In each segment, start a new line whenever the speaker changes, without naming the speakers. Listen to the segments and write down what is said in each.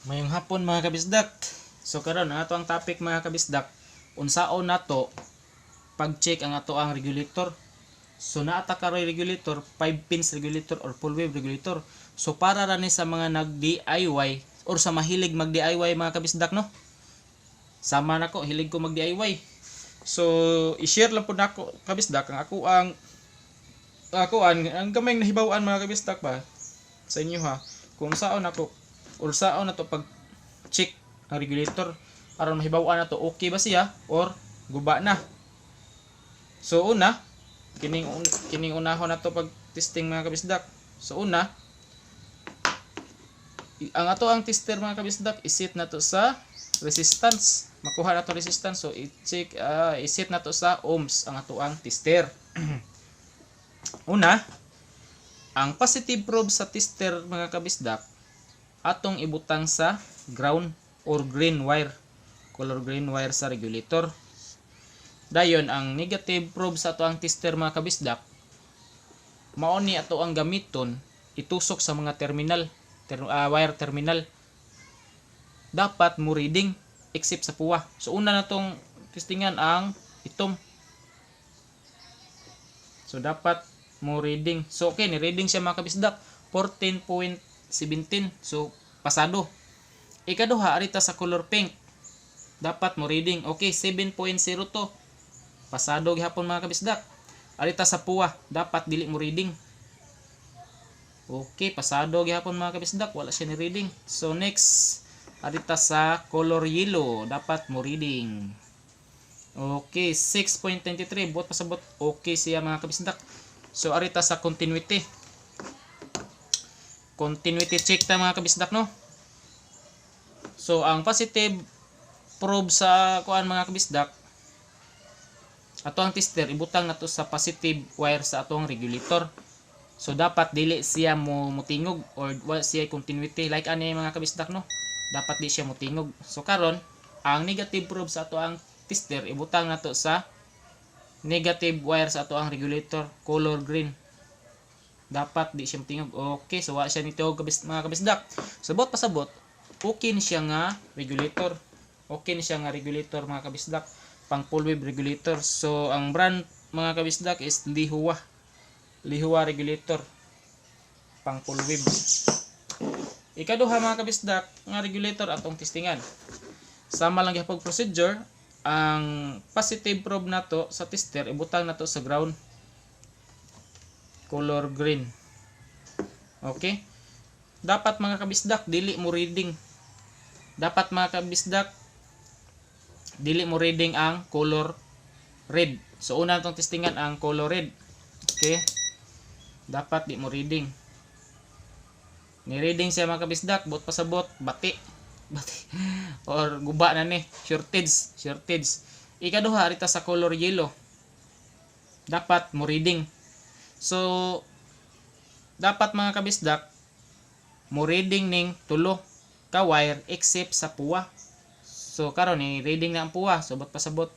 Mayong hapon mga kabisdak. So karon ang ato ang topic mga kabisdak, unsaon nato pag-check ang ato ang regulator. So naata karoy regulator, 5 pins regulator or full wave regulator. So para ra ni sa mga nag-DIY or sa mahilig mag-DIY mga kabisdak no. Sama nako, hilig ko mag-DIY. So i-share lang po nako kabisdak ang ang gamay nahibaw-an mga kabisdak ba sa inyo ha. Kung saon ako or saon na to pag check ang regulator aron mahibaw-an na to okay ba siya or guba na. So una, kining unahon na to pag testing mga kabisdak. So una, ang ato ang tester mga kabisdak, iset na to sa resistance. Makuha na to resistance. So i-check iset na to sa ohms ang ato ang tester. Una, ang positive probe sa tester mga kabisdak atong ibutang sa ground or green wire, color green wire sa regulator. Dayon ang negative probe sa ato ang tester mga kabisdak, mao ni ato ang gamiton itusok sa mga terminal, wire terminal. Dapat mo reading except sa puwa. So una na tong testingan ang itom. So dapat mo reading. So okay, ni reading siya mga kabisdak 14.17. So pasado. Ikaduha arita sa color pink. Dapat mo reading. Okay, 7.02. Pasado gihapon mga kabisdak. Arita sa puwa, dapat dili mo reading. Okay, pasado gihapon mga kabisdak, wala siya ni reading. So next, arita sa color yellow, dapat mo reading. Okay, 6.23, buot pasabot. Okay siya mga kabisdak. So arita sa continuity. Continuity check ta mga kabisdak no. So ang positive probe sa kuan mga kabisdak, ato ang tester ibutang nato sa positive wire sa atong regulator. So dapat dili siya mo mutingog or siya continuity like ani mga kabisdak no. Dapat di siya mutingog. So karon ang negative probe sa ato ang tester ibutang nato sa negative wire sa ato ang regulator, color green. Dapat di siya mutingog. Okay, so wa siya nito mga kabisdak. Sabot pasabot, okay ni siya nga regulator. Okay ni siya nga regulator mga kabisdak, pang full wave regulator. So ang brand mga kabisdak is Lihua regulator, pang full wave. Ikaduha mga kabisdak nga regulator atong testingan. Sama lang gyapon procedure, ang positive probe nato sa tester ibutang nato sa ground, color green. Okay? Dapat mga kabisdak dili mo reading. Dapat mga kabisdak dili mo reading ang color red. So una itong testingan ang color red. Okay? Dapat di mo reading. Ni-reading siya mga kabisdak, bot pasabot, bati. Or guba na ni, shortage. Ikaduha arita sa color yellow. Dapat mo reading. So dapat mga kabisdak mo reading ning tulo ka wire except sa puwa. So karon ni reading na ang puwa, so bot pasabot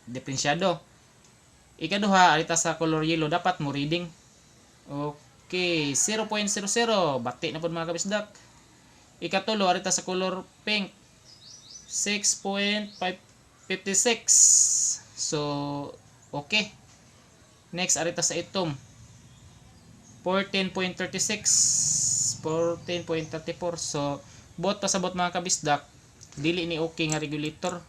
diferensyado. Ikaduha arita sa color yellow, dapat mo reading. Okay, 0.00, bati na pud mga kabisdak. Ikatulo arita sa color pink, 6.56. So okay. Next arita sa itom, 14.36, 14.34. So bot pasabot mga kabisdak, dili ni okay nga regulator.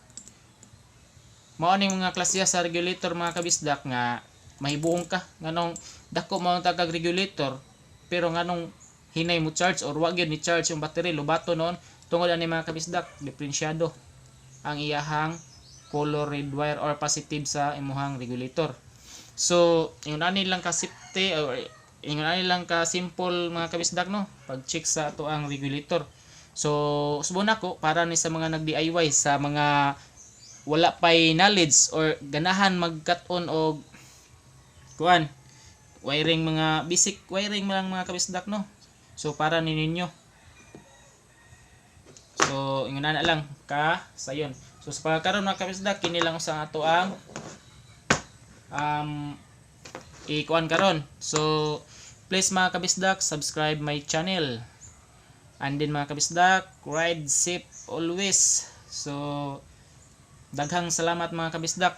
Mao ning mga klasya sa regulator mga kabisdak nga mahibuong ka nganong dako mao tagag regulator pero nganong hinay mo charge or wa gyud ni charge yung battery, lubato noon tungod ani mga kabisdak diferensyado ang iyahang color red wire or positive sa imuhang regulator. So ingon ani lang ka safety or ingon ani lang ka simple mga kabisdak no pag check sa ato ang regulator. So subon nako para ni sa mga nag-DIY, sa mga wala pay knowledge or ganahan mag-cut-on og kuan wiring, mga basic wiring lang mga kabisdak no. So para ni ninyo. So ingon na lang ka sayon. So sa pagkaron mga kabisdak, kini lang sa ato ang ikuan karon. So please mga kabisdak, subscribe my channel. And then mga kabisdak, ride safe always. So daghang salamat mga kabisdak.